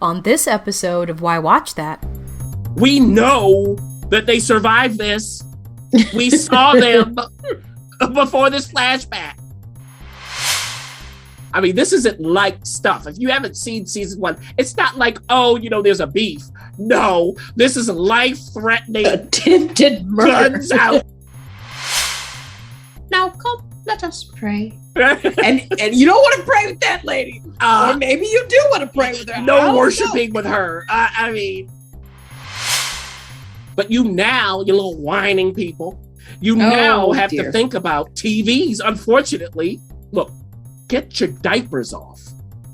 On this episode of Why Watch That? We know that they survived this. We saw them before this flashback. I mean, this isn't like stuff. If you haven't seen season 1, it's not like, oh, there's a beef. No, this is life-threatening. Attempted murder. Guns out. Now come, let us pray. and you don't want to pray with that lady. Or maybe you do want to pray with her. No worshiping with her. But you little whining people, have to think about TVs, unfortunately. Look, get your diapers off.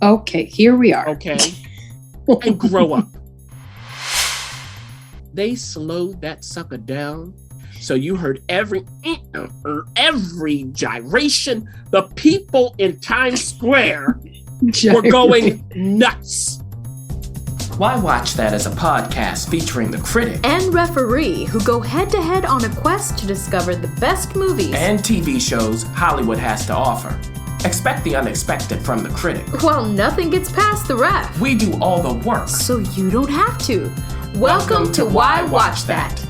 Okay, here we are. Okay? And grow up. They slowed that sucker down, so you heard every gyration. The people in Times Square were going nuts. Why Watch That is a podcast featuring the critic and referee who go head-to-head on a quest to discover the best movies and TV shows Hollywood has to offer. Expect the unexpected from the critic. Well, nothing gets past the ref. We do all the work, so you don't have to. Welcome to Why Watch That.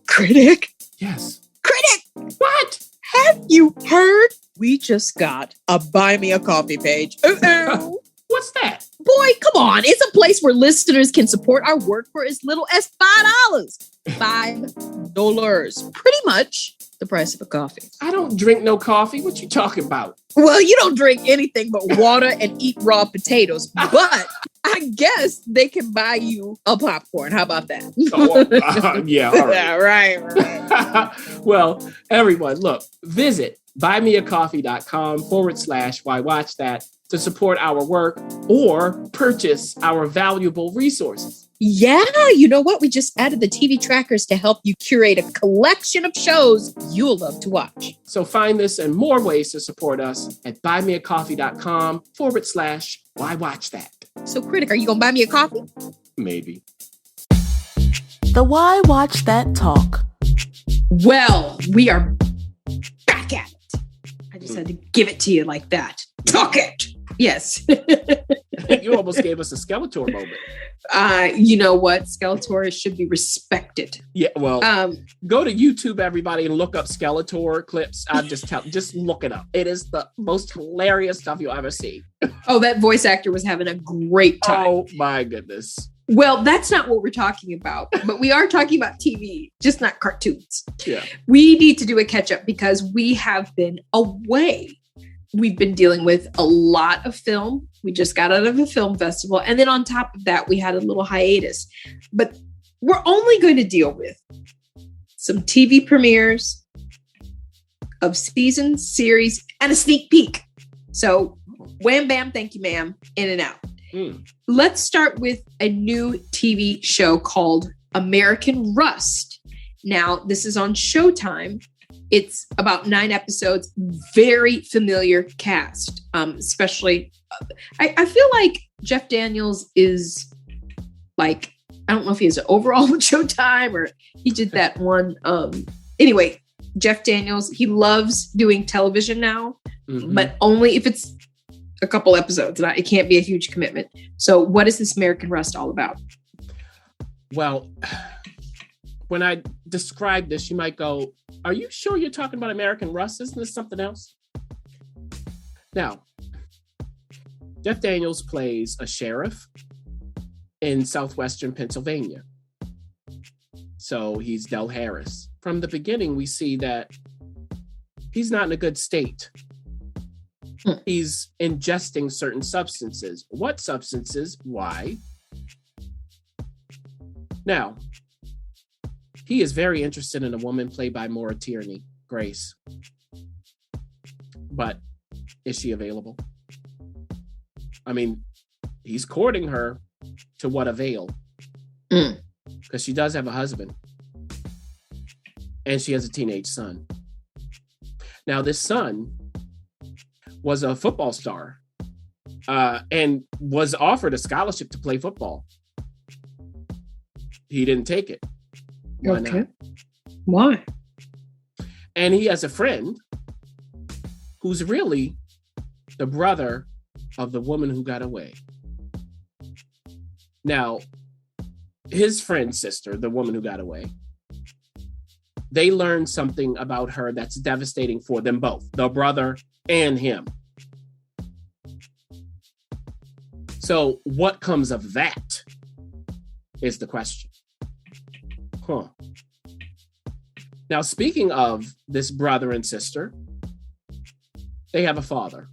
Critic? Yes. Critic! What? Have you heard? We just got a Buy Me a Coffee page. What's that? Boy, come on. It's a place where listeners can support our work for as little as $5. $5. Pretty much the price of a coffee. I don't drink no coffee. What you talking about? Well, you don't drink anything but water and eat raw potatoes. But I guess they can buy you a popcorn. How about that? Yeah, all right. Yeah, right. Well, everyone, look, visit buymeacoffee.com/WhyWatchThat to support our work or purchase our valuable resources. Yeah, you know what? We just added the TV trackers to help you curate a collection of shows you'll love to watch. So find this and more ways to support us at buymeacoffee.com/WhyWatchThat. So, Critic, are you going to buy me a coffee? Maybe. The Why Watch That talk. Well, we are back at it. I just had to give it to you like that. Talk it. Yes. You almost gave us a Skeletor moment. You know what? Skeletor should be respected. Yeah, well, go to YouTube, everybody, and look up Skeletor clips. Just look it up. It is the most hilarious stuff you'll ever see. Oh, that voice actor was having a great time. Oh, my goodness. Well, that's not what we're talking about, but we are talking about TV, just not cartoons. Yeah. We need to do a catch up because we have been away. We've been dealing with a lot of film. We just got out of a film festival. And then on top of that, we had a little hiatus. But we're only going to deal with some TV premieres of seasons, series, and a sneak peek. So wham, bam, thank you, ma'am, in and out. Let's start with a new TV show called American Rust. Now, this is on Showtime. It's about 9 episodes, very familiar cast, especially, I feel like Jeff Daniels is like, I don't know if he has an overall with Showtime or he did that one. Anyway, Jeff Daniels, he loves doing television now, but only if it's a couple episodes. It can't be a huge commitment. So what is this American Rust all about? Well, when I describe this, you might go, are you sure you're talking about American Rust? Isn't this something else? Now, Jeff Daniels plays a sheriff in southwestern Pennsylvania. So he's Del Harris. From the beginning, we see that he's not in a good state. He's ingesting certain substances. What substances? Why? Now, he is very interested in a woman played by Maura Tierney, Grace. But is she available? I mean, he's courting her to what avail? Because she does have a husband. And she has a teenage son. Now, this son was a football star and was offered a scholarship to play football. He didn't take it. Why Okay. not? Why? And he has a friend who's really the brother of the woman who got away. Now, his friend's sister, the woman who got away, they learned something about her that's devastating for them both, the brother and him. So what comes of that is the question. Now, speaking of this brother and sister, they have a father.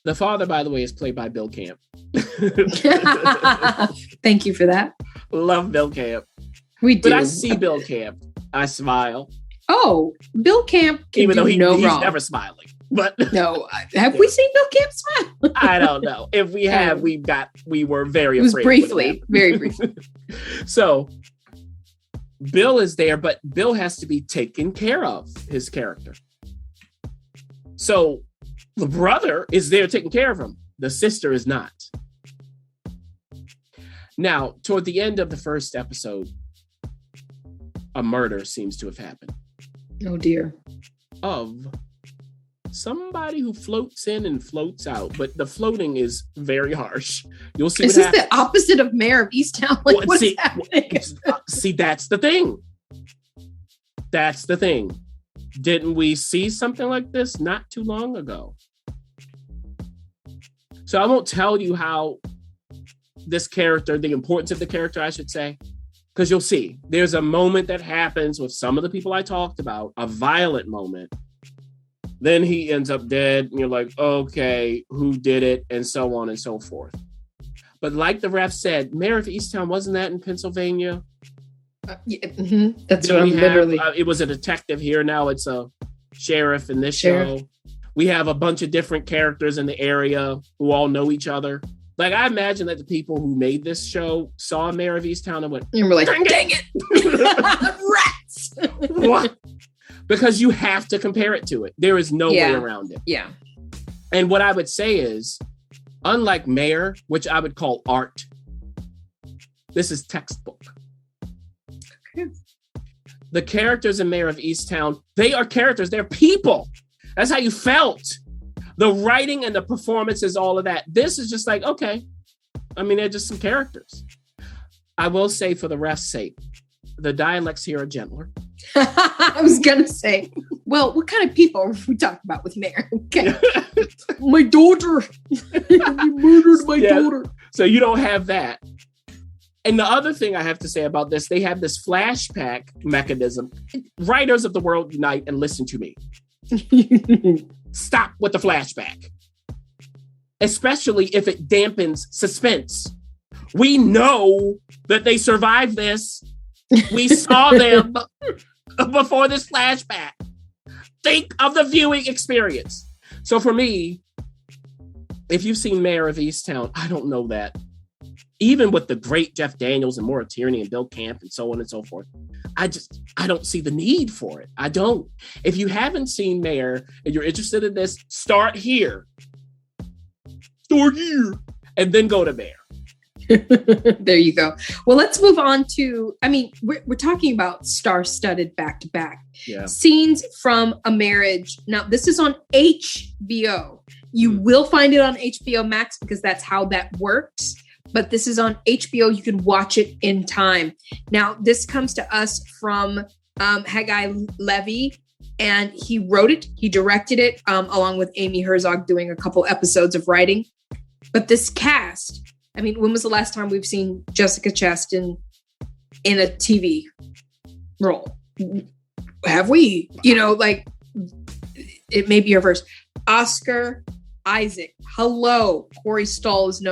The father, by the way, is played by Bill Camp. Thank you for that. Love Bill Camp. We do. But I see Bill Camp, I smile. Oh, Bill Camp can Even though do no he's wrong. never smiling. But No, have we seen Bill Camp smile? I don't know. If we have, we were very It was afraid. briefly, very briefly. So Bill is there, but Bill has to be taken care of, his character. So the brother is there taking care of him. The sister is not. Now, toward the end of the first episode, a murder seems to have happened Oh dear. of somebody who floats in and floats out, but the floating is very harsh. You'll see. Is this the opposite of Mayor of Easttown? Like, what's happening? See, that's the thing. That's the thing. Didn't we see something like this not too long ago? So I won't tell you how this character, the importance of the character, I should say, because you'll see. There's a moment that happens with some of the people I talked about, a violent moment. Then he ends up dead, and you're like, okay, who did it? And so on and so forth. But like the ref said, Mayor of Easttown, wasn't that in Pennsylvania? That's Then what I'm we have, literally. it was a detective here. Now it's a sheriff in this Sheriff. show. We have a bunch of different characters in the area who all know each other. Like, I imagine that the people who made this show saw Mayor of Easttown and went, And we're like, dang it! Rats! what? Because you have to compare it to it. There is no way around it. Yeah. And what I would say is, unlike Mayor, which I would call art, this is textbook. Okay. The characters in Mayor of Easttown, they are characters. They're people. That's how you felt. The writing and the performances, all of that. This is just like, okay. I mean, they're just some characters. I will say, for the ref's sake, the dialects here are gentler. I was gonna say, well, what kind of people are we talking about with Mayor? Okay. My daughter. You murdered my daughter. So you don't have that. And the other thing I have to say about this, they have this flashback mechanism. Writers of the world, unite and listen to me. Stop with the flashback. Especially if it dampens suspense. We know that they survived this. We saw them before this flashback. Think of the viewing experience. So for me, if you've seen Mayor of Easttown, I don't know that. Even with the great Jeff Daniels and Maura Tierney and Bill Camp and so on and so forth, I don't see the need for it. I don't. If you haven't seen Mayor and you're interested in this, start here. Start here. And then go to Mayor. There you go. Well, let's move on to, I mean, we're talking about star-studded back-to-back scenes from a marriage. Now, this is on HBO. You will find it on HBO Max because that's how that works. But this is on HBO. You can watch it in time. Now, this comes to us from Haggai Levy, and he wrote it. He directed it along with Amy Herzog doing a couple episodes of writing. But this cast, I mean, when was the last time we've seen Jessica Chastain in a TV role? Have we? You know, like, it may be her first. Oscar Isaac. Hello. Corey Stoll is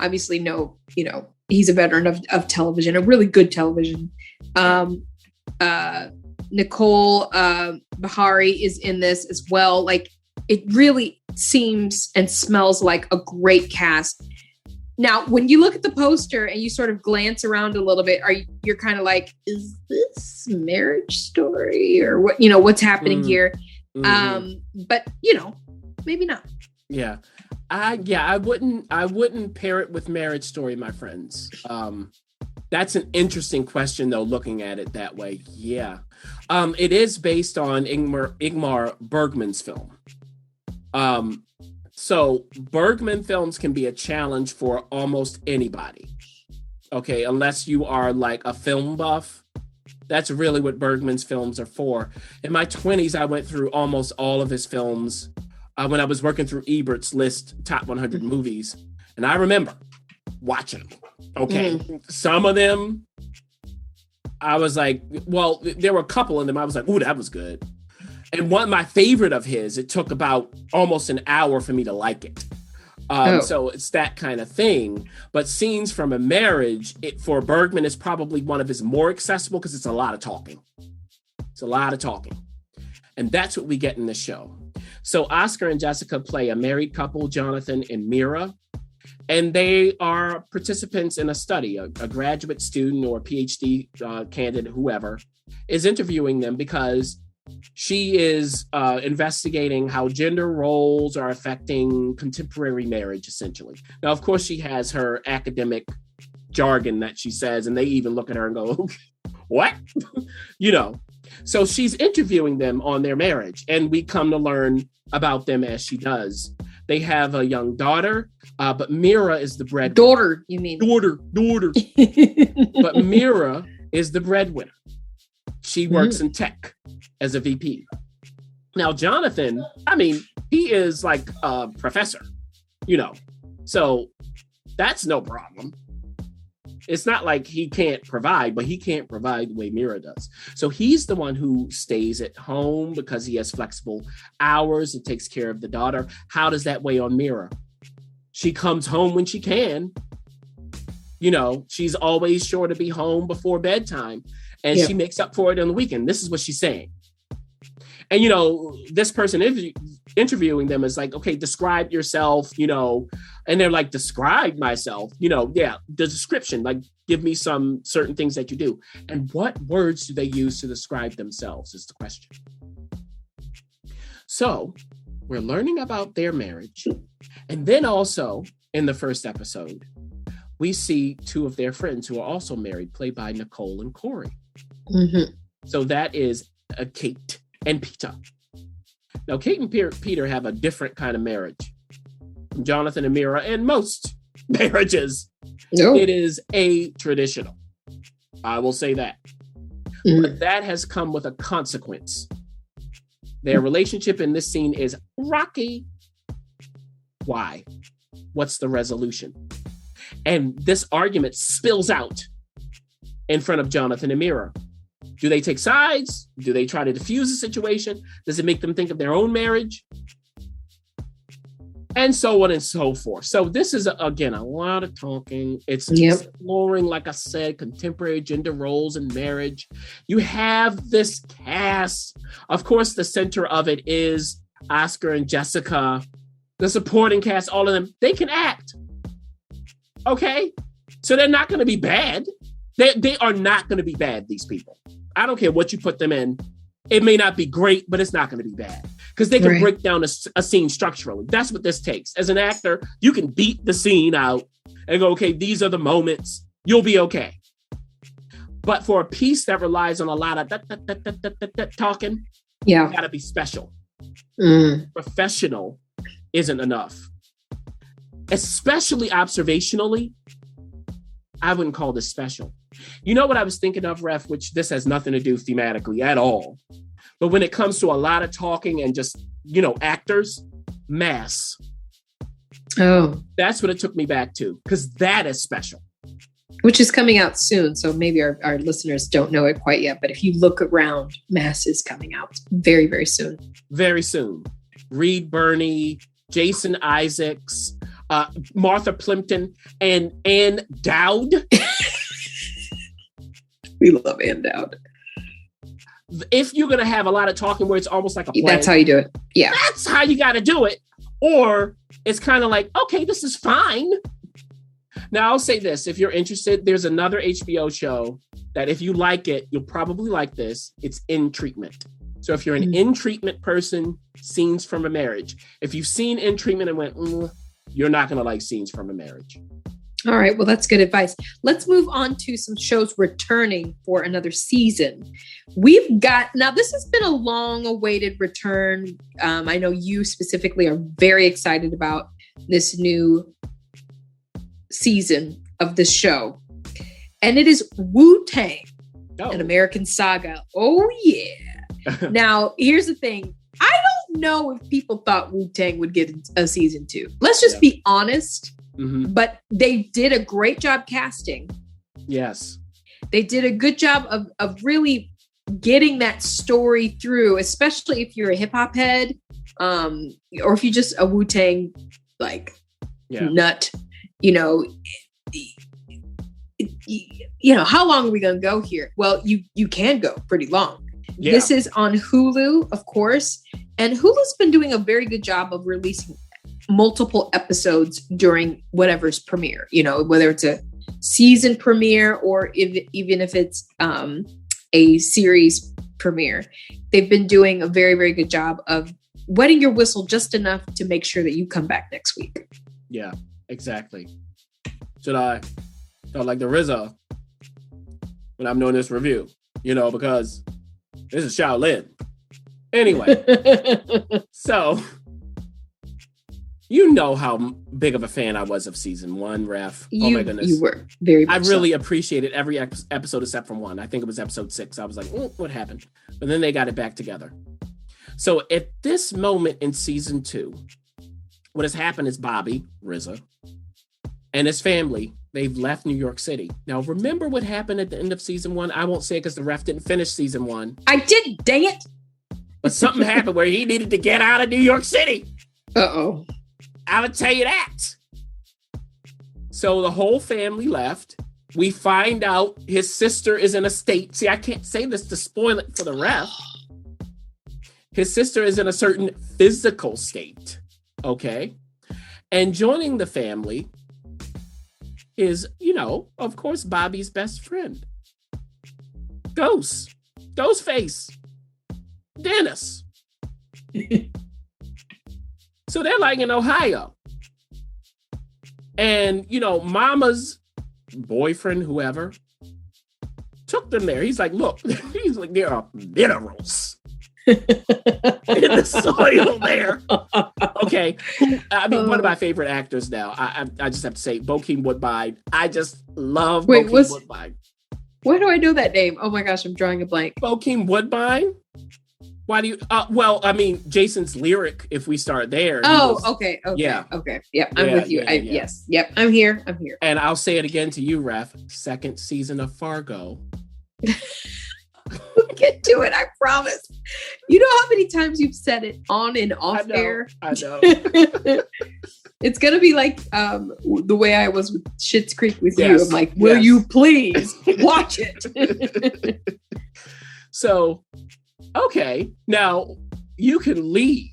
obviously he's a veteran of television, a really good television. Nicole Bahari is in this as well. Like, it really seems and smells like a great cast. Now, when you look at the poster and you sort of glance around a little bit, you're kind of like, is this Marriage Story or what? You know, what's happening here? But maybe not. Yeah. I wouldn't pair it with Marriage Story, my friends. That's an interesting question, though, looking at it that way. Yeah. It is based on Ingmar Bergman's film. So Bergman films can be a challenge for almost anybody. Okay, unless you are like a film buff. That's really what Bergman's films are for. In my 20s, I went through almost all of his films when I was working through Ebert's list, top 100 movies. And I remember watching them. Okay, some of them, I was like, well, there were a couple of them. I was like, ooh, that was good. And my favorite of his, it took about almost an hour for me to like it. So it's that kind of thing. But Scenes from a Marriage, for Bergman, is probably one of his more accessible because it's a lot of talking. It's a lot of talking. And that's what we get in the show. So Oscar and Jessica play a married couple, Jonathan and Mira. And they are participants in a study. A graduate student or PhD candidate, whoever, is interviewing them because she is investigating how gender roles are affecting contemporary marriage, essentially. Now, of course, she has her academic jargon that she says, and they even look at her and go, what? So she's interviewing them on their marriage, and we come to learn about them as she does. They have a young daughter, but Mira is the breadwinner. Daughter, you mean? Daughter. But Mira is the breadwinner. She works in tech as a VP. Now, Jonathan, he is like a professor, so that's no problem. It's not like he can't provide, but he can't provide the way Mira does. So he's the one who stays at home because he has flexible hours and takes care of the daughter. How does that weigh on Mira? She comes home when she can. She's always sure to be home before bedtime, and she makes up for it on the weekend. This is what she's saying. And, this person interviewing them is like, okay, describe yourself, and they're like, describe myself, the description, like, give me some certain things that you do. And what words do they use to describe themselves is the question. So we're learning about their marriage. And then also in the first episode, we see two of their friends who are also married, played by Nicole and Corey. So that is Kate and Peter. Now, Kate and Peter have a different kind of marriage from Jonathan and Mira and most marriages. No. It is a-traditional. I will say that. But that has come with a consequence. Their relationship in this scene is rocky. Why? What's the resolution? And this argument spills out in front of Jonathan and Mira. Do they take sides? Do they try to diffuse the situation? Does it make them think of their own marriage? And so on and so forth. So this is, again, a lot of talking. It's exploring, like I said, contemporary gender roles in marriage. You have this cast. Of course, the center of it is Oscar and Jessica. The supporting cast, all of them, they can act. Okay? So they're not going to be bad. They are not going to be bad, these people. I don't care what you put them in. It may not be great, but it's not going to be bad. Because they can break down a scene structurally. That's what this takes. As an actor, you can beat the scene out and go, okay, these are the moments. You'll be okay. But for a piece that relies on a lot of talking, you got to be special. Professional isn't enough. Especially observationally, I wouldn't call this special. You know what I was thinking of, Ref, which this has nothing to do thematically at all. But when it comes to a lot of talking and just, actors, Mass. Oh. That's what it took me back to, because that is special. Which is coming out soon. So maybe our listeners don't know it quite yet. But if you look around, Mass is coming out very, very soon. Very soon. Reed Birney, Jason Isaacs, Martha Plimpton, and Ann Dowd. We love Ann Dowd. If you're going to have a lot of talking where it's almost like a play, that's how you do it. Yeah. That's how you got to do it. Or it's kind of like, okay, this is fine. Now, I'll say this. If you're interested, there's another HBO show that if you like it, you'll probably like this. It's In Treatment. So if you're an In Treatment person, Scenes from a Marriage. If you've seen In Treatment and went, you're not going to like Scenes from a Marriage. All right. Well, that's good advice. Let's move on to some shows returning for another season. We've got, now this has been a long awaited return. I know you specifically are very excited about this new season of this show. And it is Wu-Tang, an American Saga. Oh, yeah. Now, here's the thing. I don't know if people thought Wu-Tang would get a season 2. Let's just be honest. Mm-hmm. But they did a great job casting. Yes. They did a good job of really getting that story through, especially if you're a hip hop head, or if you're just a Wu-Tang nut, how long are we going to go here? Well, you can go pretty long. Yeah. This is on Hulu, of course, and Hulu's been doing a very good job of releasing multiple episodes during whatever's premiere, whether it's a season premiere or even if it's a series premiere. They've been doing a very, very good job of wetting your whistle just enough to make sure that you come back next week. Yeah, exactly. Should I felt like the RZA when I'm doing this review, because this is Shaolin. Anyway, so you know how big of a fan I was of season 1, Ref. Oh my goodness. You were very much I really appreciated every episode except from 1. I think it was episode 6. I was like, what happened? But then they got it back together. So at this moment in season 2, what has happened is Bobby, RZA, and his family, they've left New York City. Now, remember what happened at the end of season 1? I won't say it because the Ref didn't finish season 1. I did, dang it. But something happened where he needed to get out of New York City. Uh-oh. I would tell you that. So the whole family left. We find out his sister is in a state. See, I can't say this to spoil it for the Ref. His sister is in a certain physical state. Okay. And joining the family is, of course, Bobby's best friend. Ghostface. Dennis. So they're like in Ohio. And, Mama's boyfriend, whoever, took them there. He's like, look, there are minerals in the soil there. Okay. One of my favorite actors now, I just have to say, Bokeem Woodbine. I just love Bokeem Woodbine. Why do I know that name? Oh my gosh, I'm drawing a blank. Bokeem Woodbine? Why do you, Jason's lyric, if we start there. Okay. Yeah. Okay. Yep. I'm with you. Yes. Yep. I'm here. And I'll say it again to you, Ref. 2nd season of Fargo. We'll get to it. I promise. You know how many times you've said it on and off air? I know. It's going to be like the way I was with Schitt's Creek with you. I'm like, will you please watch it? So, okay. Now, you can leave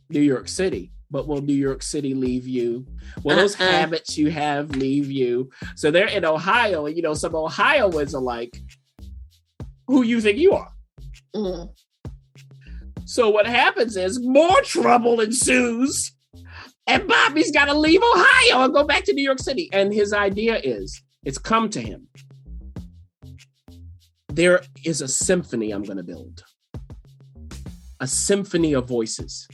New York City, but will New York City leave you? Will those habits you have leave you? So they're in Ohio, and some Ohioans are like, who you think you are? Mm. So what happens is more trouble ensues, and Bobby's got to leave Ohio and go back to New York City. And his idea is, it's come to him. There is a symphony I'm going to build. A symphony of voices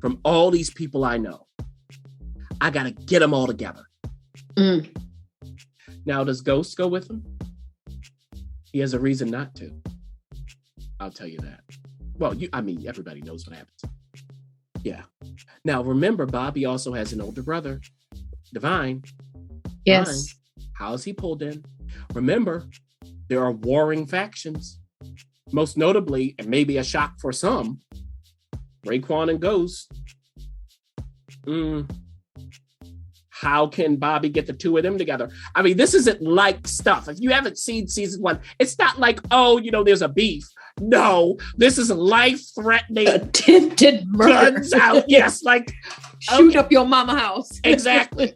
from all these people I know. I got to get them all together. Mm. Now, does Ghost go with him? He has a reason not to. I'll tell you that. Well, everybody knows what happens. Yeah. Now, remember, Bobby also has an older brother, Divine. Yes. Divine. How is he pulled in? Remember, there are warring factions. Most notably, and maybe a shock for some, Raekwon and Ghost. How can Bobby get the two of them together? This isn't like stuff. If you haven't seen season 1, it's not like, there's a beef. No, this is life-threatening. Attempted murder. Guns out. Yes, like shoot up your mama house. Exactly.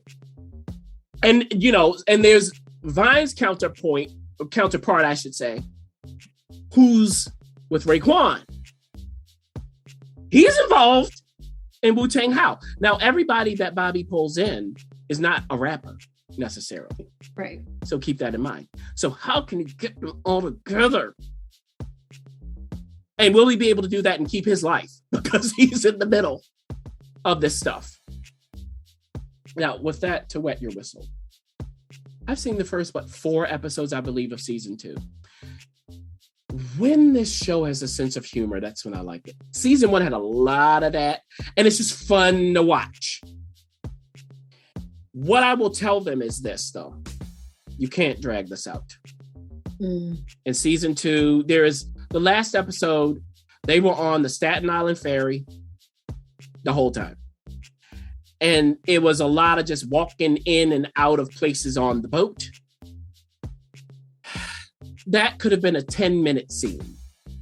And and there's Vine's counterpart, I should say, who's with Raekwon. He's involved in Wu-Tang How. Now, everybody that Bobby pulls in is not a rapper. necessarily. Right. So keep that in mind. So how can you get them all together? And will he be able to do that and keep his life? Because he's in the middle of this stuff. Now, with that, to wet your whistle, I've seen the first, 4 episodes, I believe, of season 2. When this show has a sense of humor, that's when I like it. Season 1 had a lot of that, and it's just fun to watch. What I will tell them is this, though. You can't drag this out. In season 2, there is the last episode, they were on the Staten Island ferry the whole time. And it was a lot of just walking in and out of places on the boat. That could have been a 10-minute scene,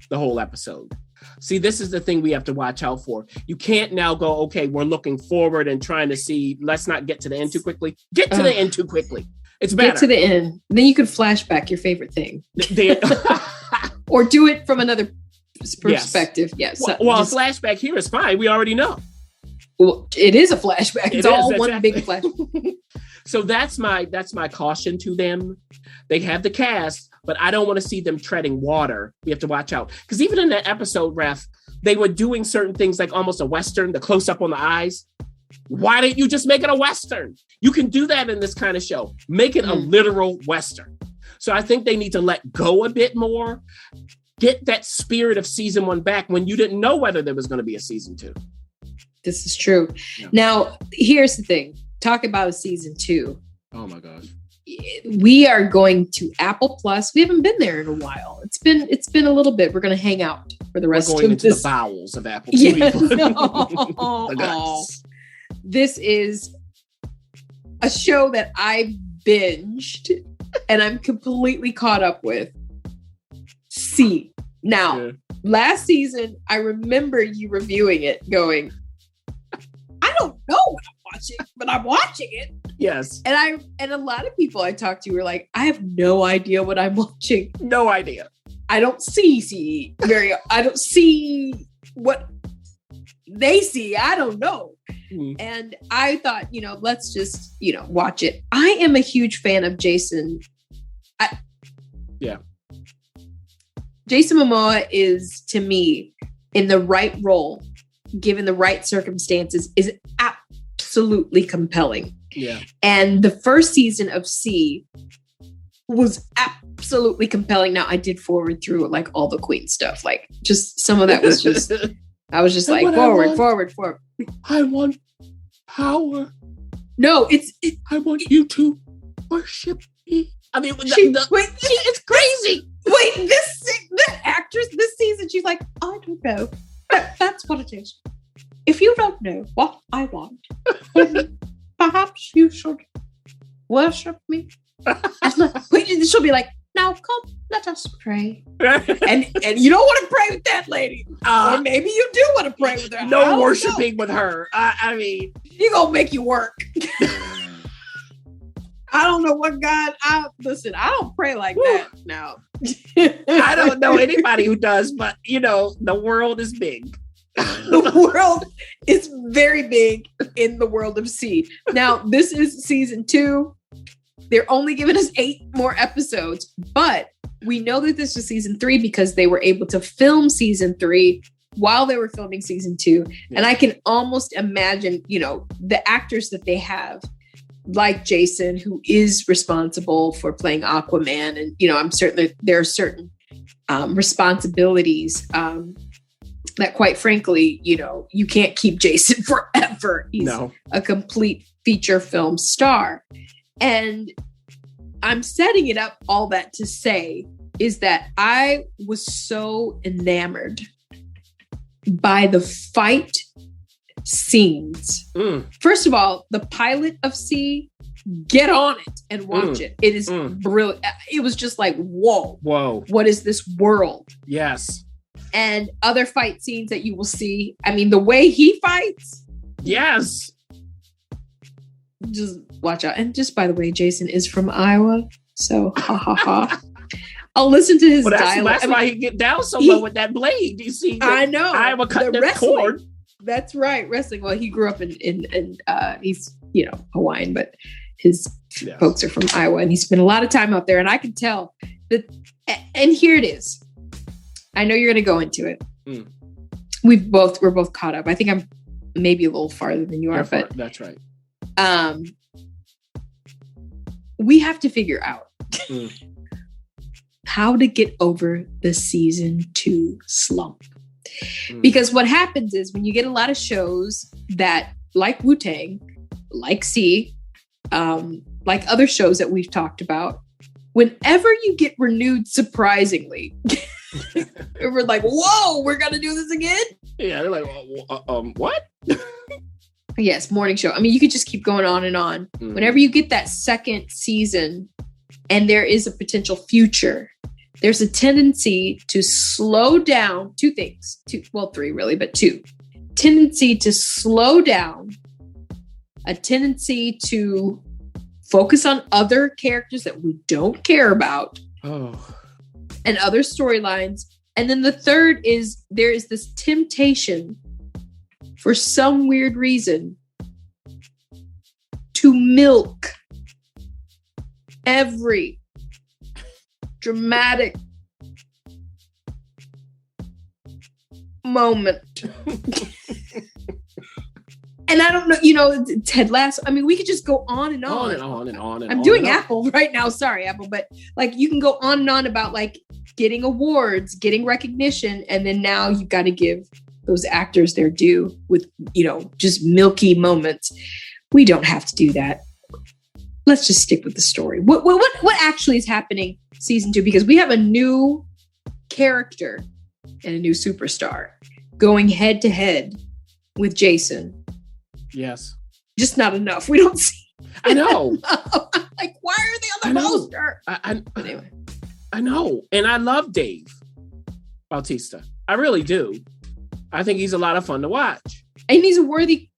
the whole episode. See, this is the thing we have to watch out for. You can't now go, okay, we're looking forward and trying to see, let's not get to the end too quickly. Get to the end too quickly. It's better. Get to the end. Then you could flashback your favorite thing. Or do it from another perspective. Yes. Well, a flashback here is fine. We already know. Well, it is a flashback. It's all one big flashback. So that's my caution to them. They have the cast, but I don't want to see them treading water. We have to watch out. Because even in that episode, Ref, they were doing certain things like almost a Western, the close up on the eyes. Why didn't you just make it a Western? You can do that in this kind of show. Make it a literal Western. So I think they need to let go a bit more. Get that spirit of season 1 back when you didn't know whether there was going to be a season 2. This is true. Yeah. Now, here's the thing. Talk about a season 2. Oh my gosh. We are going to Apple Plus. We haven't been there in a while. It's been a little bit. We're going to hang out for the rest of this. We're going into the bowels of Apple TV. No. This is a show that I binged and I'm completely caught up with. See. Now, last season, I remember you reviewing it going, I don't know what I'm watching, but I'm watching it. Yes. And a lot of people I talked to were like, I have no idea what I'm watching. No idea. I don't see what they see. I don't know. And I thought, let's just, watch it. I am a huge fan of Jason. Jason Momoa is, to me, in the right role, given the right circumstances, is absolutely compelling. Yeah. And the first season of C was absolutely compelling. Now, I did forward through like all the Queen stuff. Like, just some of that was just, I was just like, forward. I want power. No, I want you to worship me. I mean, it's crazy. Wait, the actress this season, she's like, I don't know. That's what it is. If you don't know what I want, then perhaps you should worship me. She'll be like, now come, let us pray. and you don't want to pray with that lady. Or maybe you do want to pray with her. No worshiping with her. I mean, she's gonna make you work. I don't know what God. Listen, I don't pray like that now. I don't know anybody who does, but the world is big. The world is very big in the world of C. Now, this is season 2. They're only giving us 8 more episodes, but we know that this was season 3 because they were able to film season 3 while they were filming season 2. Yeah. And I can almost imagine, the actors that they have, like Jason, who is responsible for playing Aquaman. And, I'm certain there are certain responsibilities that, quite frankly, you can't keep Jason forever. He's a complete feature film star. And I'm setting it up, all that to say is that I was so enamored by the fight scenes. First of all, the pilot of C, get on it and watch it. It is brilliant. It was just like, whoa, what is this world? Yes. And other fight scenes that you will see. I mean, the way he fights. Yes. Just watch out. And just, by the way, Jason is from Iowa. So, I'll listen to his dialogue. That's why he get down so low with that blade. You see? I know. Iowa cutting the cord. That's right. Wrestling. Well, he grew up in he's, Hawaiian, but his Yes. folks are from Iowa, and he spent a lot of time out there. And I can tell that. And here it is. I know you're going to go into it. Mm. We're both caught up. I think I'm maybe a little farther than you are, but that's right. We have to figure out Mm. how to get over the season 2 slump. Mm. Because what happens is when you get a lot of shows that, like Wu-Tang, like C, like other shows that we've talked about, whenever you get renewed surprisingly, we're like, whoa, we're going to do this again? Yeah, they're like, what? Yes, morning show. I mean, you could just keep going on and on. Mm. Whenever you get that second season and there is a potential future, there's a tendency to slow down. 2 things. 2, well, 3 really, but 2. Tendency to slow down. A tendency to focus on other characters that we don't care about. Oh. And other storylines. And then the third is there is this temptation for some weird reason to milk every dramatic moment. And I don't know, Ted Lasso. I mean, we could just go on and on. On and on and on and I'm on doing and on. Apple right now. Sorry, Apple. But like you can go on and on about like getting awards, getting recognition. And then now you've got to give those actors their due with, just milky moments. We don't have to do that. Let's just stick with the story. What actually is happening season 2? Because we have a new character and a new superstar going head to head with Jason. Yes. Just not enough. We don't see. I know. Like, why are they on the poster? Anyway. I know. And I love Dave Bautista. I really do. I think he's a lot of fun to watch. And he's worthy.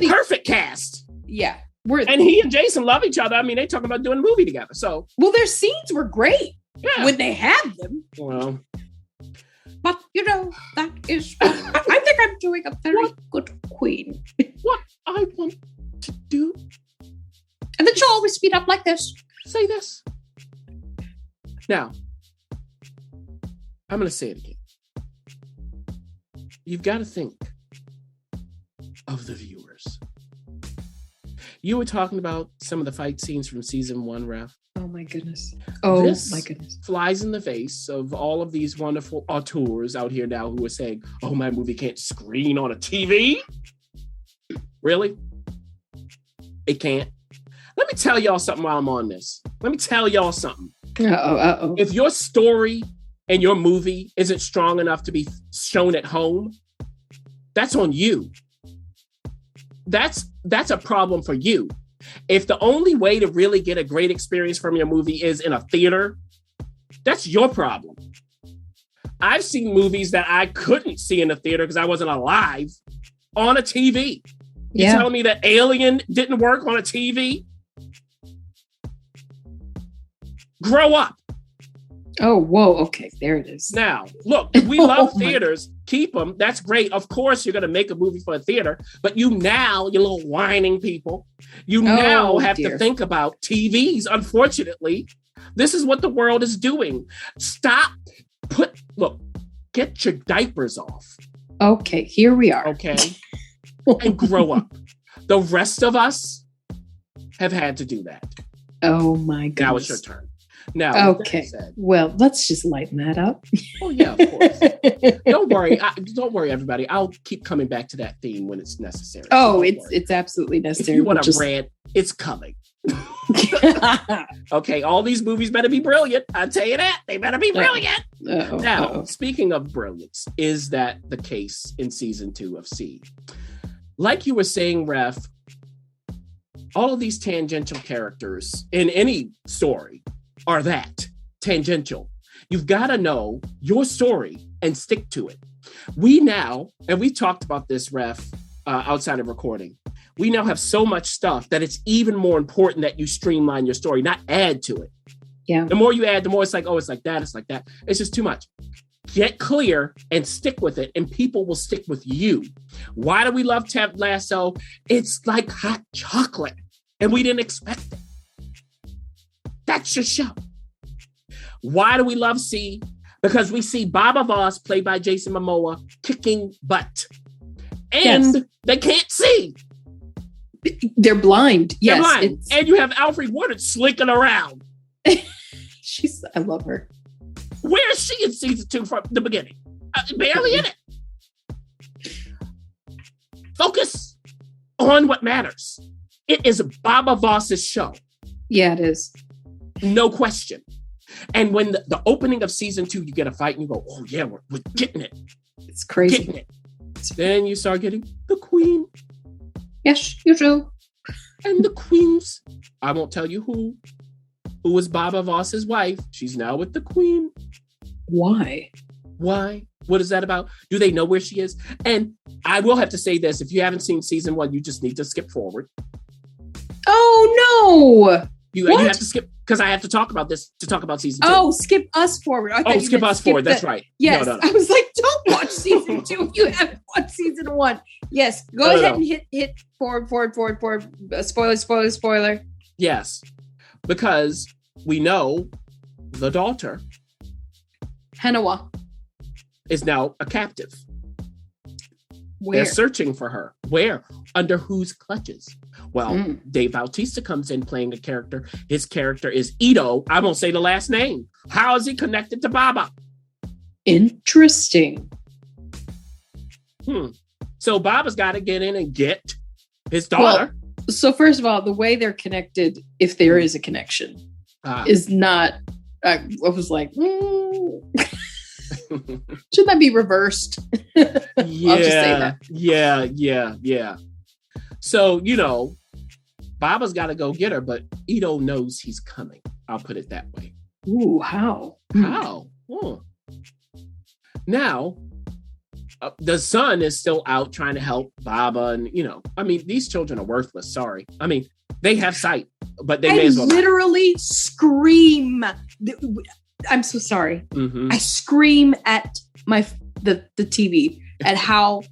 Perfect cast. Yeah. Worthy. And he and Jason love each other. I mean, they talk about doing a movie together. So, well, their scenes were great when they had them. Well, but that is. I think I'm doing a very good queen. What I want to do. And then she'll always speed up like this. Say this. Now, I'm going to say it again. You've got to think of the viewers. You were talking about some of the fight scenes from season 1, Ref. Oh my goodness. Flies in the face of all of these wonderful auteurs out here now who are saying, oh, my movie can't screen on a TV. Really? It can't. Let me tell y'all something while I'm on this. Let me tell y'all something. Uh-oh. If your story and your movie isn't strong enough to be shown at home, that's on you. That's a problem for you. If the only way to really get a great experience from your movie is in a theater, that's your problem. I've seen movies that I couldn't see in the theater because I wasn't alive on a TV. You telling me that Alien didn't work on a TV? Grow up. Oh, whoa. Okay, there it is. Now, look, if we love theaters, keep them. That's great. Of course, you're going to make a movie for a theater, but you little whining people, now have to think about TVs. Unfortunately, this is what the world is doing. Get your diapers off. Okay, here we are. Okay. And grow up. The rest of us have had to do that. Oh my goodness. Now it's your turn. Now, okay. Well, let's just lighten that up. Oh yeah, of course. Don't worry, everybody. I'll keep coming back to that theme when it's necessary. Oh, it's absolutely necessary. If you want to rant, it's coming. Okay, all these movies better be brilliant. I'll tell you that. They better be brilliant. Now, speaking of brilliance, is that the case in season 2 of C? Like you were saying, Ref, all of these tangential characters in any story are that tangential. You've got to know your story and stick to it. We now, and we talked about this, Ref, outside of recording, we now have so much stuff that it's even more important that you streamline your story, not add to it. Yeah. The more you add, the more it's like, oh, it's like that, it's like that. It's just too much. Get clear and stick with it, and people will stick with you. Why do we love Ted Lasso? It's like hot chocolate. And we didn't expect it. That's your show. Why do we love C? Because we see Baba Voss, played by Jason Momoa, kicking butt. And they can't see. They're blind. They're blind. And you have Alfre Woodard slinking around. I love her. Where is she in season 2 from the beginning? Barely in it. Focus on what matters. It is Baba Voss's show. Yeah, it is. No question. And when the opening of season 2, you get a fight and you go, oh yeah, we're getting it. It's crazy. Getting it. Then you start getting the queen. Yes, you do. And the queens. I won't tell you who was Baba Voss's wife. She's now with the queen. Why? Why? What is that about? Do they know where she is? And I will have to say this. If you haven't seen season 1, you just need to skip forward. Oh, no. You have to skip, because I have to talk about this to talk about season 2. Oh, skip us forward. Skip us forward. That's right. Yes. No. I was like, don't watch season 2 if you haven't watched season 1. Yes. Go ahead and hit forward. Spoiler. Yes. Because we know the daughter, Hanawa, is now a captive. Where? They're searching for her. Where? Under whose clutches? Well, Dave Bautista comes in playing a character. His character is Ito. I won't say the last name. How is he connected to Baba? Interesting. So Baba's got to get in and get his daughter. Well, so first of all, the way they're connected, if there is a connection, is not. I was like, should that be reversed? Yeah, I'll just say that. Yeah. So, Baba's got to go get her, but Ito knows he's coming. I'll put it that way. Ooh, how? How? Now, the son is still out trying to help Baba. And, these children are worthless. Sorry. They have sight, but they may as well literally scream. I'm so sorry. Mm-hmm. I scream at the TV at how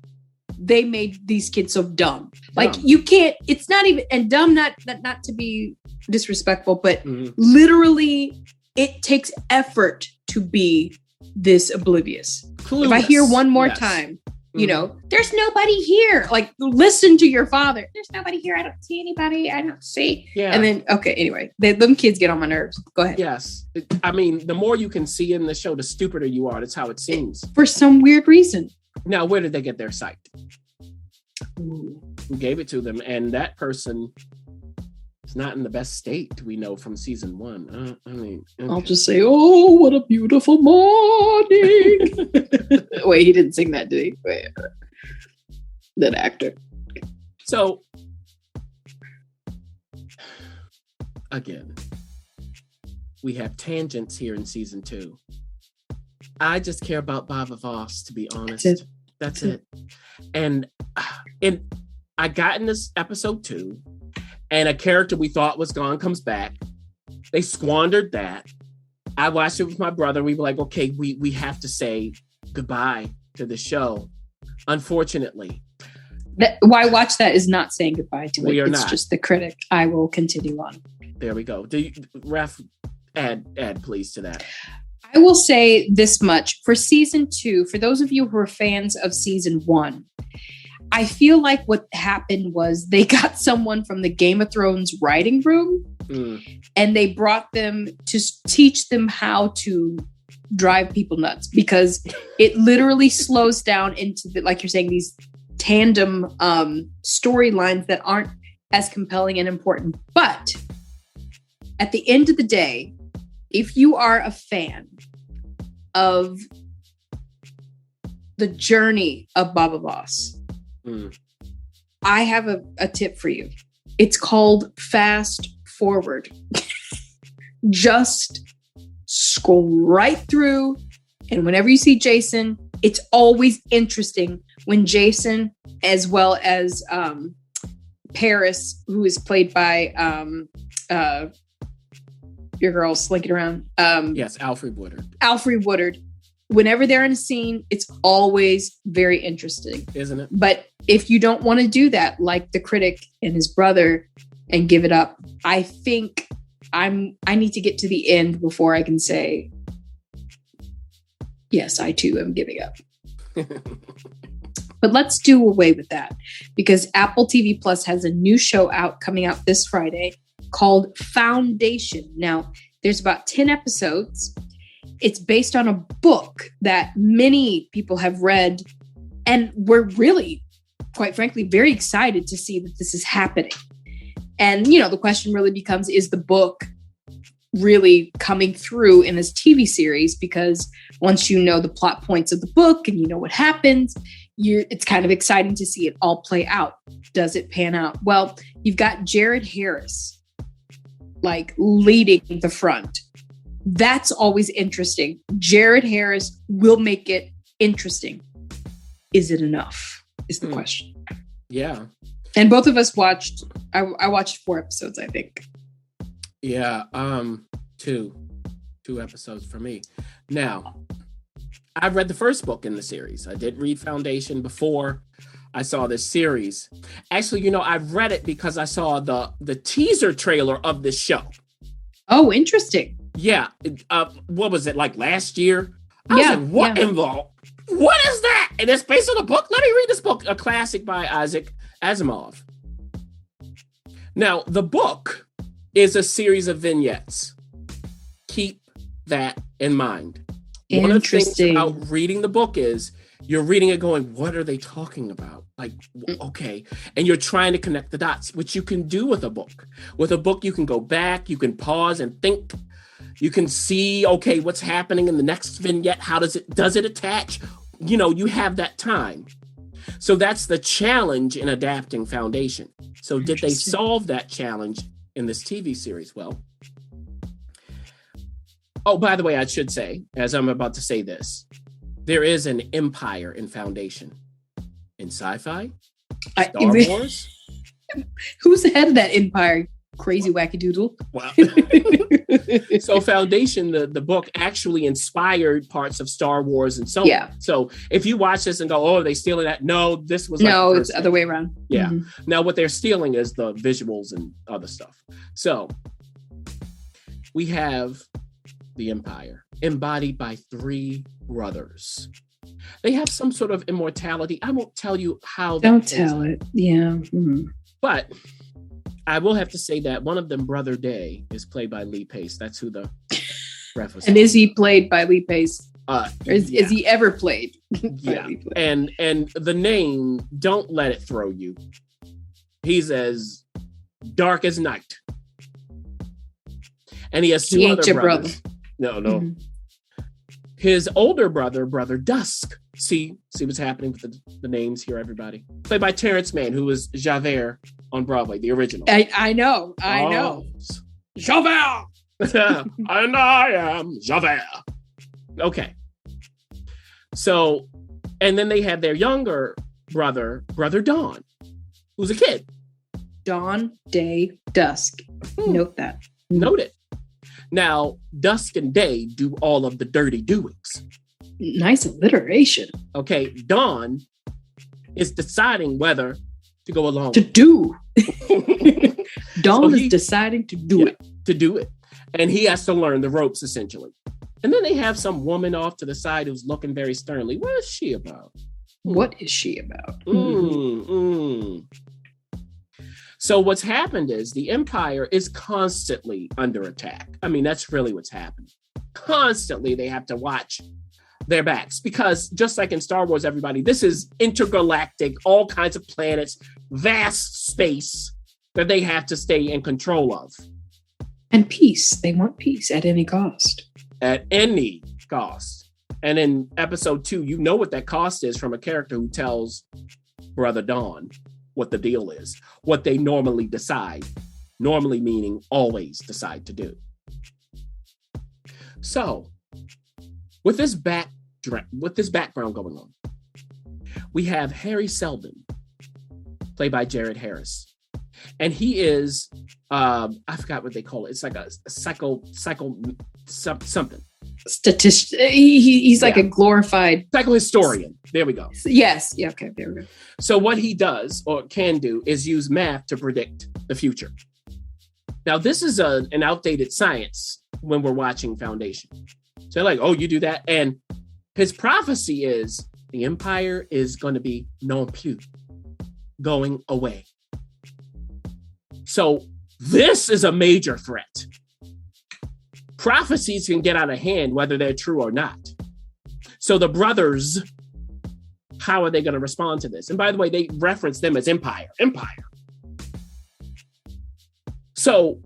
they made these kids so dumb. Like you can't. It's not even and dumb. Not to be disrespectful, but literally, it takes effort to be this oblivious. Clueless. If I hear one more time, there's nobody here. Like, listen to your father. There's nobody here. I don't see anybody. I don't see. Yeah. And then, anyway, them kids get on my nerves. Go ahead. Yes. The more you can see in the show, the stupider you are. That's how it seems. For some weird reason. Now, where did they get their sight? Ooh. Who gave it to them? And that person is not in the best state, we know from season 1. Okay. I'll just say, oh, what a beautiful morning. Wait, he didn't sing that, did he? Wait. That actor. So, again, we have tangents here in season 2. I just care about Baba Voss, to be honest. That's it. And I got in this episode 2, and a character we thought was gone comes back. They squandered that. I watched it with my brother. We were like, okay, we have to say goodbye to the show. Unfortunately. WhyWatchThat is not saying goodbye to it. It's not. Just the critic. I will continue on. There we go. Ref, add please to that. I will say this much. For season 2, for those of you who are fans of season 1, I feel like what happened was they got someone from the Game of Thrones writing room and they brought them to teach them how to drive people nuts, because it literally slows down into like you're saying, these tandem storylines that aren't as compelling and important. But at the end of the day, if you are a fan of the journey of Baba Voss, I have a tip for you. It's called fast forward. Just scroll right through, and whenever you see Jason, it's always interesting when Jason, as well as Paris, who is played by your girl slinking around. Yes, Alfre Woodard. Alfre Woodard. Whenever they're in a scene, it's always very interesting. Isn't it? But if you don't want to do that, like the critic and his brother and give it up. I think I need to get to the end before I can say, yes, I too am giving up. But let's do away with that because Apple TV Plus has a new show coming out this Friday called Foundation. Now, there's about 10 episodes. It's based on a book that many people have read, and we're really, quite frankly, very excited to see that this is happening. And, the question really becomes, is the book really coming through in this TV series? Because once you know the plot points of the book and you know what happens, it's kind of exciting to see it all play out. Does it pan out? Well, you've got Jared Harris, leading the front. That's always interesting. Jared Harris will make it interesting. Is it enough? Is the question. Yeah. And both of us watched, I watched 4 episodes, I think. Yeah. 2 episodes for me. Now, I've read the first book in the series. I did read Foundation before I saw this series. Actually, I've read it because I saw the teaser trailer of this show. Oh, interesting. Yeah. What was it, last year? I was like, what involved? What is that? And it's based on a book? Let me read this book, a classic by Isaac Asimov. Now, the book is a series of vignettes. Keep that in mind. One of the things about reading the book is you're reading it going, what are they talking about? Okay. And you're trying to connect the dots, which you can do with a book. With a book, you can go back, you can pause and think. You can see, okay, what's happening in the next vignette? How does it attach? You have that time. So that's the challenge in adapting Foundation. So did they solve that challenge in this TV series? Well, oh, by the way, I should say, as I'm about to say this, there is an empire in Foundation. In sci-fi, Star Wars. Who's the head of that empire? Crazy wackadoodle. Wow. So Foundation, the book actually inspired parts of Star Wars and so on. So if you watch this and go, oh, are they stealing that? No, this was it's the other way around. Yeah. Mm-hmm. Now what they're stealing is the visuals and other stuff. So we have the empire embodied by 3 brothers. They have some sort of immortality. I won't tell you how. Don't tell it. Yeah. Mm-hmm. But I will have to say that one of them, Brother Day, is played by Lee Pace. That's who the ref was. And is he played by Lee Pace? Is he ever played? Yeah. And the name, don't let it throw you. He's as dark as night. And he has 2 other brothers. No. Mm-hmm. His older brother, Brother Dusk. See what's happening with the names here, everybody. Played by Terrence Mann, who was Javert on Broadway, the original. I know. Javert! And I am Javert. Okay. So, and then they had their younger brother, Brother Dawn, who's a kid. Dawn, Day, Dusk. Note that. Note it. Now, Dusk and Day do all of the dirty doings. Nice alliteration. Okay, Dawn is deciding whether to go along. To do. Dawn is deciding to do it. To do it. And he has to learn the ropes, essentially. And then they have some woman off to the side who's looking very sternly. What is she about? What is she about? So what's happened is the Empire is constantly under attack. I mean, that's really what's happened. Constantly, they have to watch their backs because just like in Star Wars, everybody, this is intergalactic, all kinds of planets, vast space that they have to stay in control of. And peace. They want peace at any cost. At any cost. And in episode 2, you know what that cost is from a character who tells Brother Dawn what the deal is, what they normally decide, normally meaning always decide to do. So, with this background going on, we have Harry Seldon, played by Jared Harris, and he is I forgot what they call it. It's like a psycho something. Statist. He's like a glorified psychohistorian. There we go. Yes. Yeah. Okay. There we go. So what he does or can do is use math to predict the future. Now, this is an outdated science when we're watching Foundation. So they're like, oh, you do that? And his prophecy is the empire is going to be non plus, going away. So this is a major threat. Prophecies can get out of hand, whether they're true or not. So the brothers, how are they going to respond to this? And by the way, they reference them as empire. So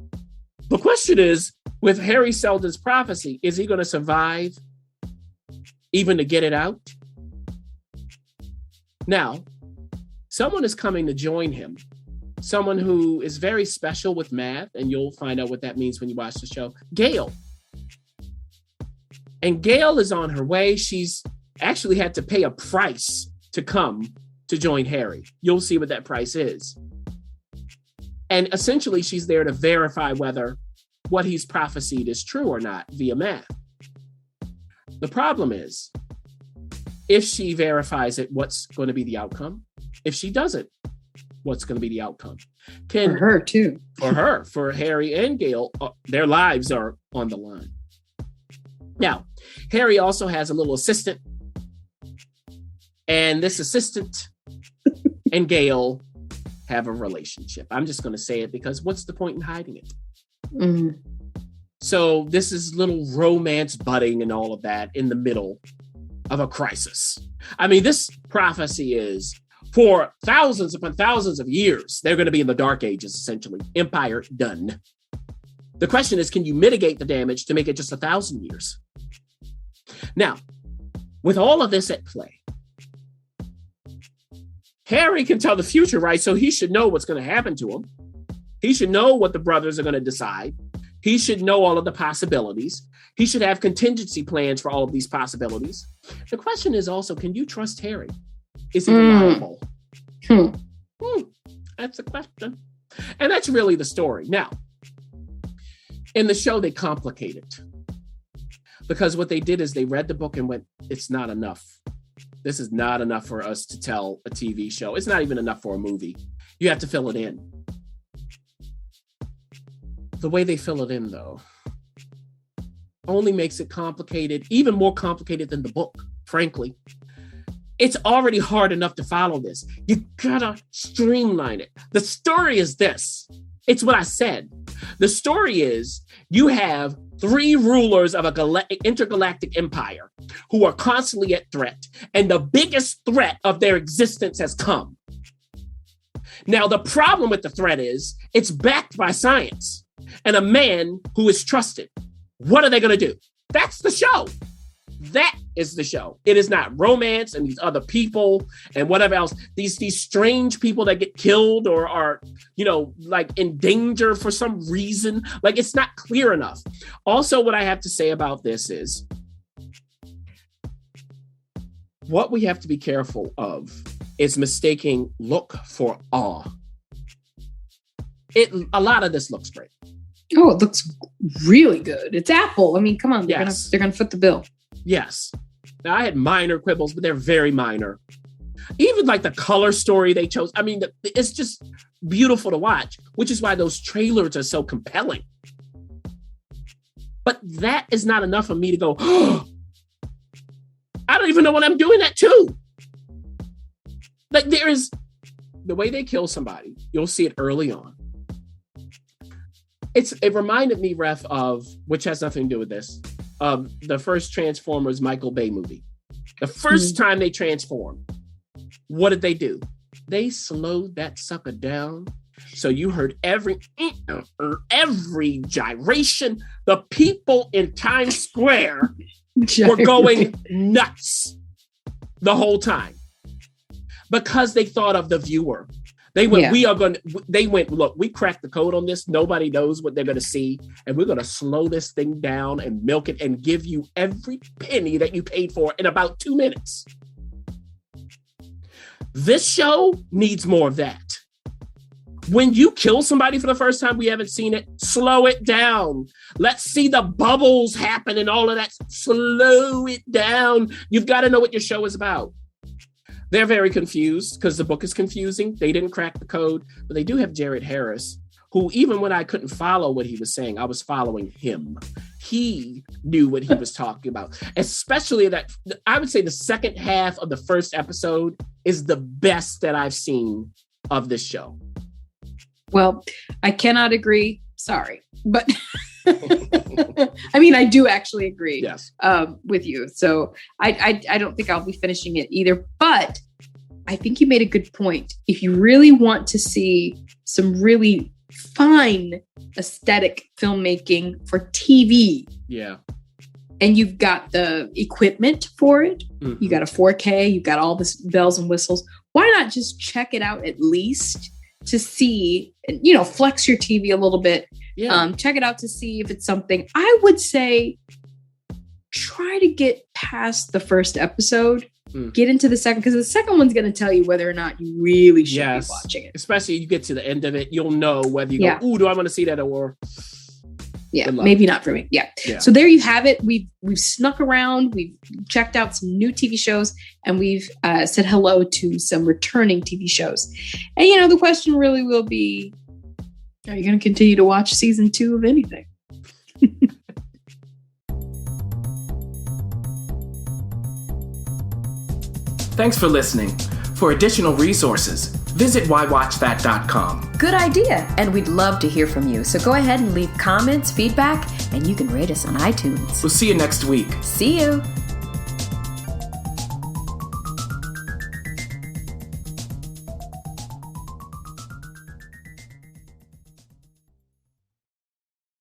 the question is, with Harry Seldon's prophecy, is he going to survive even to get it out? Now, someone is coming to join him. Someone who is very special with math, and you'll find out what that means when you watch the show. Gail. And Gail is on her way. She's actually had to pay a price to come to join Harry. You'll see what that price is. And essentially, she's there to verify whether what he's prophesied is true or not via math. The problem is, if she verifies it, what's going to be the outcome? If she doesn't, what's going to be the outcome? For her, too. For Harry and Gail, their lives are on the line. Now, Harry also has a little assistant. And this assistant and Gail have a relationship. I'm just going to say it because what's the point in hiding it? Mm-hmm. So this is little romance budding and all of that in the middle of a crisis. I mean, this prophecy is for thousands upon thousands of years, they're going to be in the dark ages, essentially. Empire done. The question is, can you mitigate the damage to make it just 1,000 years? Now, with all of this at play, Harry can tell the future, right? So he should know what's going to happen to him. He should know what the brothers are going to decide. He should know all of the possibilities. He should have contingency plans for all of these possibilities. The question is also, can you trust Harry? Is he reliable? That's the question. And that's really the story. Now, in the show, they complicate it. Because what they did is they read the book and went, it's not enough. This is not enough for us to tell a TV show. It's not even enough for a movie. You have to fill it in. The way they fill it in, though, only makes it complicated, even more complicated than the book, frankly. It's already hard enough to follow this. You gotta streamline it. The story is this. It's what I said. The story is you have 3 rulers of an intergalactic empire who are constantly at threat, and the biggest threat of their existence has come. Now, the problem with the threat is it's backed by science and a man who is trusted. What are they going to do? That's the show. That is the show. It is not romance and these other people and whatever else. These strange people that get killed or are, like in danger for some reason. Like, it's not clear enough. Also, what I have to say about this is what we have to be careful of is mistaking look for awe. A lot of this looks great. Oh, it looks really good. It's Apple. I mean, come on. They're gonna foot the bill. Yes. Now, I had minor quibbles, but they're very minor. Even like the color story they chose. I mean, it's just beautiful to watch, which is why those trailers are so compelling. But that is not enough for me to go, oh, I don't even know what I'm doing that too. Like, there is the way they kill somebody. You'll see it early on. It reminded me, Ref, of, which has nothing to do with this, of the first Transformers Michael Bay movie. The first time they transformed, what did they do? They slowed that sucker down. So you heard every gyration. The people in Times Square were going nuts the whole time because they thought of the viewer. They went, look, we cracked the code on this. Nobody knows what they're going to see. And we're going to slow this thing down and milk it and give you every penny that you paid for in about 2 minutes. This show needs more of that. When you kill somebody for the first time, we haven't seen it, slow it down. Let's see the bubbles happen and all of that. Slow it down. You've got to know what your show is about. They're very confused because the book is confusing. They didn't crack the code, but they do have Jared Harris, who, even when I couldn't follow what he was saying, I was following him. He knew what he was talking about, especially that I would say the second half of the first episode is the best that I've seen of this show. Well, I cannot agree. Sorry, but I mean, I do actually agree Yes. With you. So I don't think I'll be finishing it either, but I think you made a good point. If you really want to see some really fine aesthetic filmmaking for TV, Yeah. and you've got the equipment for it, you got a 4K, you've got all the bells and whistles, why not just check it out at least to see, you know, flex your TV a little bit. Yeah. Check it out to see if it's something. I would say try to get past the first episode, get into the second, because the second one's going to tell you whether or not you really should be watching it. Especially you get to the end of it, you'll know whether you go, ooh, do I want to see that, or maybe not for me. Yeah. So there you have it. We've snuck around, we've checked out some new TV shows, and we've said hello to some returning TV shows. And you know, the question really will be, are you going to continue to watch season 2 of anything? Thanks for listening. For additional resources, visit WhyWatchThat.com. Good idea, and we'd love to hear from you. So go ahead and leave comments, feedback, and you can rate us on iTunes. We'll see you next week. See you.